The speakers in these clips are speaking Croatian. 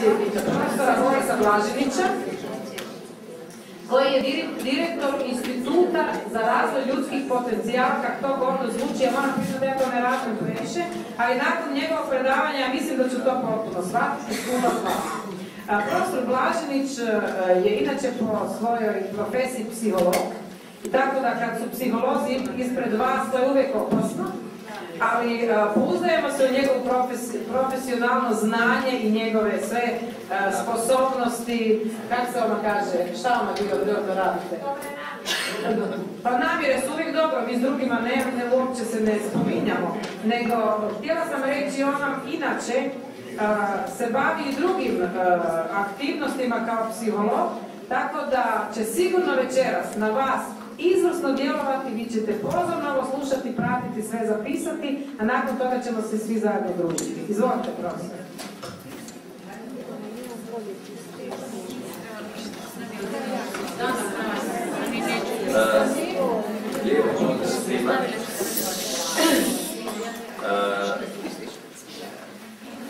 predsjednika profesora Borisa Blaževića, koji je direktor Instituta za razvoj ljudskih potencijala, kako to gordo zvuči, ja moram priznati da ja to ne radim previše, ali nakon njegovog predavanja mislim da ću to potpuno shvatiti, skupa shvatiti. Profesor Blažević je inače po svojoj profesiji psiholog, i tako da kad su psiholozi ispred vas, to je uvijek opasno, ali pouzdajemo se u njegovu profesionalno znanje i njegove sve sposobnosti, kako se ona kaže, šta ona bilo radite? Pa namjere su uvijek dobro, mi s drugima uopće se ne spominjamo, nego htjela sam reći, on nam inače se bavi i drugim aktivnostima kao psiholog, tako da će sigurno večeras na vas izvrsno djelovati, vi ćete pozorno ovo slušati, pratiti, sve zapisati, a nakon toga ćemo se svi zajedno družiti. Izvolite, profesor. Lijepo pozdrav svima.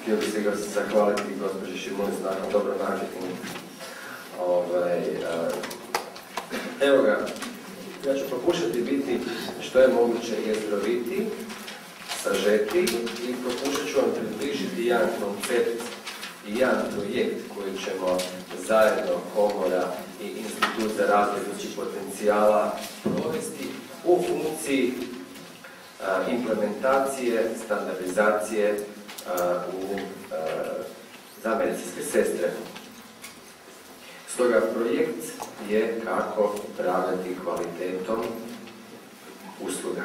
Htio bih se zahvaliti gospođi Šimunić nakon dobro marketing. Evo ga, ja ću pokušati biti što je moguće jezgroviti, sažeti i pokušat ću vam približiti jedan koncept i jedan projekt koji ćemo zajedno, Komora i Institut za razvoj ljudskih potencijala provesti u funkciji implementacije, standardizacije za medicinske sestre. Stoga projekt je kako upravljati kvalitetom usluga.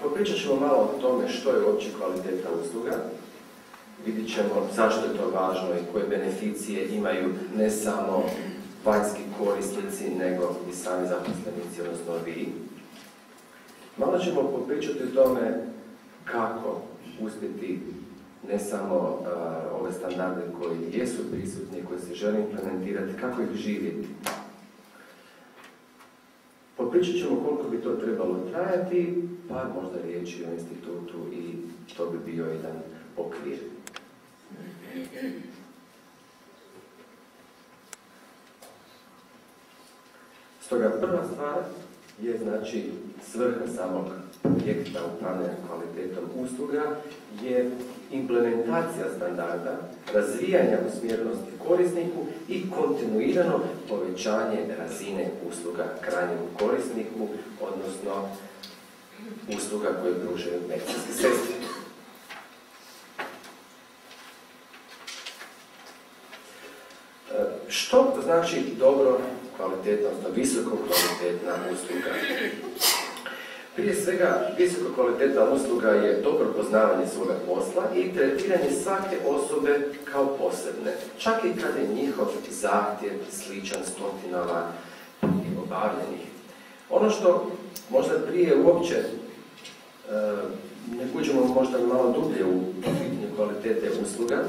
Popričat ćemo malo o tome što je uopće kvaliteta usluga. Vidjet ćemo zašto je to važno i koje beneficije imaju ne samo vanjski korisnici, nego i sami zaposlenici, odnosno vi. Malo ćemo popričati o tome kako uspjeti ne samo ove standarde koji jesu prisutni, koji se žele implementirati, kako ih živjeti. Popričat ćemo koliko bi to trebalo trajati, pa možda riječi o institutu i to bi bio jedan okvir. Stoga prva stvar je znači svrha samog projekta upravljanja kvalitetom usluga je implementacija standarda, razvijanja usmjerenosti korisniku i kontinuirano povećanje razine usluga krajnjem korisniku, odnosno usluga koje pružaju medicinske sestre. Što znači dobro kvalitetna, odnosno visoko kvalitetna usluga? Prije svega, visoko kvalitetna usluga je dobro poznavanje svoga posla i tretiranje svake osobe kao posebne, čak i kada je njihov zahtjev sličan stotinama obavljenih. Ono što možda prije uopće ne uđemo možda malo dublje u pitanje kvalitete usluga.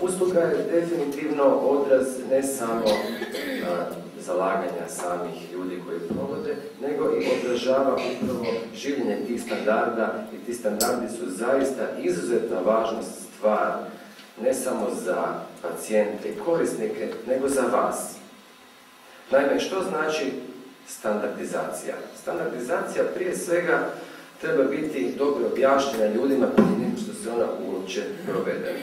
Usluga je definitivno odraz ne samo zalaganja samih ljudi koji provode, nego i odražava upravo življenje tih standarda i ti standardi su zaista izuzetna važna stvar ne samo za pacijente i korisnike, nego za vas. Naime, što znači standardizacija? Standardizacija prije svega treba biti dobro objašnjena ljudima prije nego što se ona uopće provede.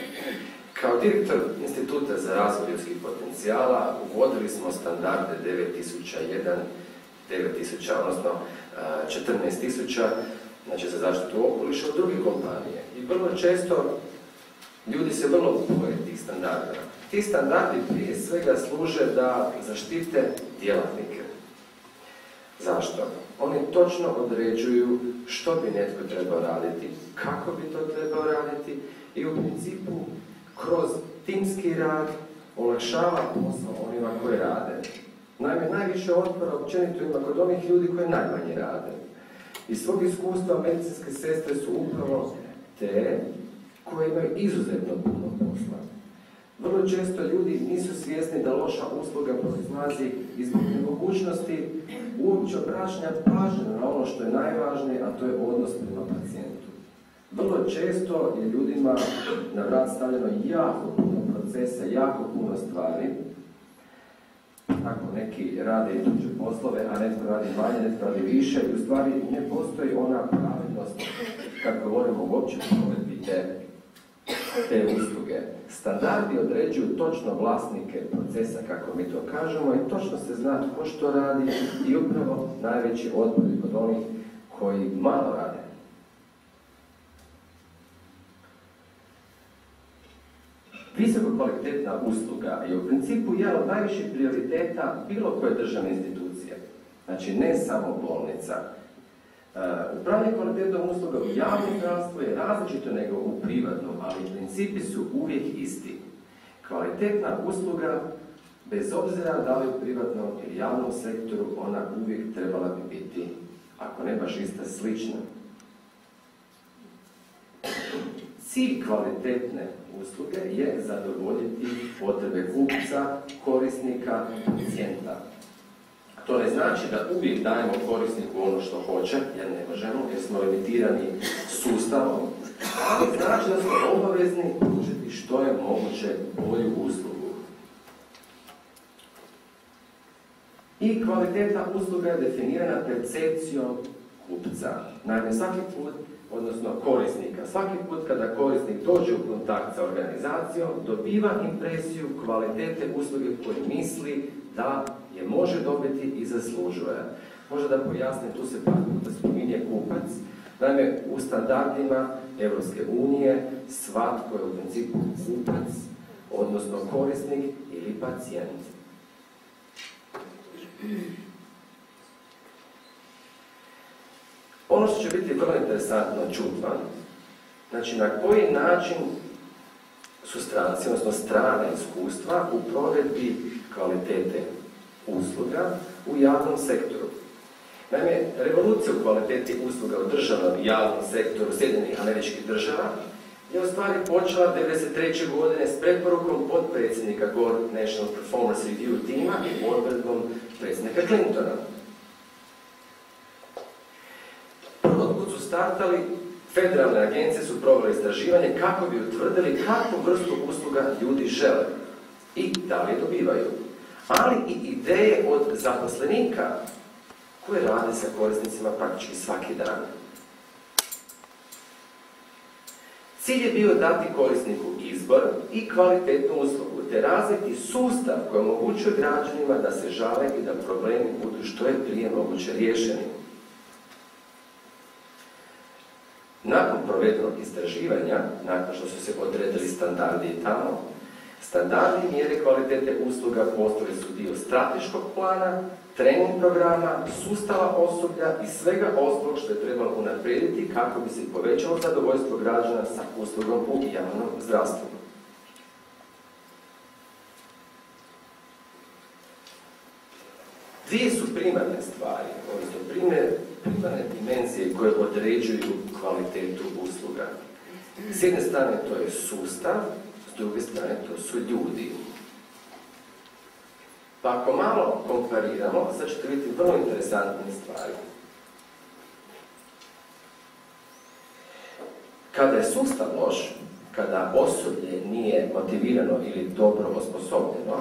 Kao direktor Instituta za razvoj ljudskih potencijala uvodili smo standarde 9001, 9000, odnosno 14000, znači za zaštitu okoliša od drugih kompanije. I vrlo često ljudi se vrlo boje tih standarda. Ti standardi prije svega služe da zaštite djelatnike. Zašto? Oni točno određuju što bi netko trebao raditi, kako bi to trebao raditi i u principu kroz timski rad olakšava posao onima koji rade. Naime, najviše otpora općenito ima kod onih ljudi koji najmanje rade. Iz svog iskustva medicinske sestre su upravo te koje imaju izuzetno puno posla. Vrlo često ljudi nisu svjesni da loša usluga proizlazi iz nemogućnosti uopće obraćanja pažnje na ono što je najvažnije, a to je odnos prema pacijentu. Vrlo često je ljudima na vrat stavljeno jako puno procesa, jako puno stvari. Ako neki rade i tuđe poslove, a netko radi manje, netko radi više, i u stvari ne postoji ona pravilnost, kako govorimo uopće provedbi te usluge. Standardi određuju točno vlasnike procesa, kako mi to kažemo, i točno se zna tko što radi i upravo najveći otpor je kod onih koji malo rade. Visoko kvalitetna usluga je u principu jedan od najviših prioriteta bilo koje državne institucije. Znači, ne samo bolnica. Upravljanje kvalitetom usluga u javnom zdravstvu je različito nego u privatnom, ali principi su uvijek isti. Kvalitetna usluga, bez obzira da li u privatnom ili javnom sektoru, ona uvijek trebala bi biti, ako ne baš ista, slična. Cilj kvalitetne usluge je zadovoljiti potrebe kupca, korisnika, pacijenta. To ne znači da uvijek dajemo korisniku ono što hoće, jer ne možemo, jer smo limitirani sustavom, ali znači da smo obavezni pružiti što je moguće bolju uslugu. I kvalitetna usluga je definirana percepcijom kupca. Naime, svaki put, odnosno korisnika, svaki put kada korisnik dođe u kontakt sa organizacijom, dobiva impresiju kvalitete usluge koju misli da je može dobiti i zaslužuje. Možda da pojasnim, tu se spominje kupac. Naime, u standardima Europske unije svatko je u principu kupac, odnosno korisnik ili pacijent. Ono što će biti vrlo interesantno čuti vam, znači na koji način su stranci, odnosno strana iskustva u provedbi kvalitete usluga u javnom sektoru. Naime, revolucija u kvaliteti usluga u državnom i javnom sektoru Sjedinjenih Američkih Država je u stvari počela 1993. godine s preporukom potpredsjednika National Performance Review tima i odredbom predsjednika Clintona. Prvo put su startali, federalne agencije su provele istraživanje kako bi utvrdili kakvu vrstu usluga ljudi žele i da li je dobivaju. Ali i ideje od zaposlenika koje rade sa korisnicima praktički svaki dan. Cilj je bio dati korisniku izbor i kvalitetnu uslugu, te razviti sustav koji omogućuje građanima da se žale i da problemi budu što je prije moguće riješeni. Nakon provedenog istraživanja, nakon što su se odredili standardi i tamo, standardi i mjere kvalitete usluga postali su dio strateškog plana, trening programa, sustava osoblja i svega ostalog što je trebalo unaprijediti kako bi se povećalo zadovoljstvo građana sa uslugom u javnom zdravstvu. Dvije su primarne stvari, odnosno primarne dimenzije koje određuju kvalitetu usluga. S jedne strane to je sustav, s druge strane to su ljudi. Pa ako malo kompariramo, sad ćete vidjeti vrlo interesantne stvari. Kada je sustav loš, kada osoblje nije motivirano ili dobro osposobljeno,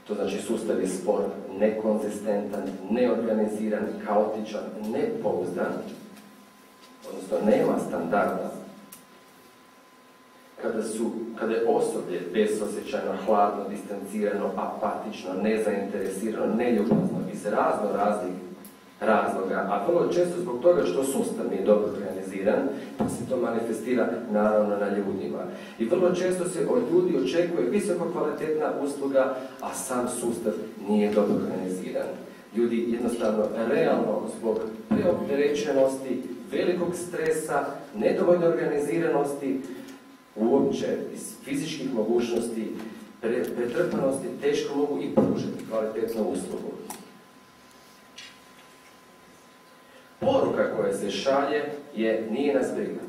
to znači sustav je spor, nekonzistentan, neorganiziran, kaotičan, nepouzdan, odnosno nema standarda. Kada je osoblje bezosjećajno, hladno, distancirano, apatično, nezainteresirano, neljubazno, iz raznih razloga, a vrlo često zbog toga što sustav nije dobro organiziran, pa se to manifestira naravno na ljudima. I vrlo često se od ljudi očekuje visoko kvalitetna usluga, a sam sustav nije dobro organiziran. Ljudi jednostavno realno zbog preopterećenosti, velikog stresa, nedovoljne organiziranosti, uopće iz fizičkih mogućnosti, pretrpanosti, teško mogu i pružiti kvalitetnu uslugu. Poruka koja se šalje je nije nas briga.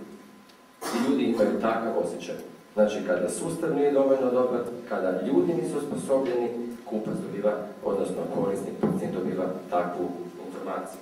I ljudi imaju takav osjećaj. Znači, kada sustav nije dovoljno dobar, kada ljudi nisu osposobljeni, kupac dobiva, odnosno korisnik, pacijent dobiva takvu informaciju.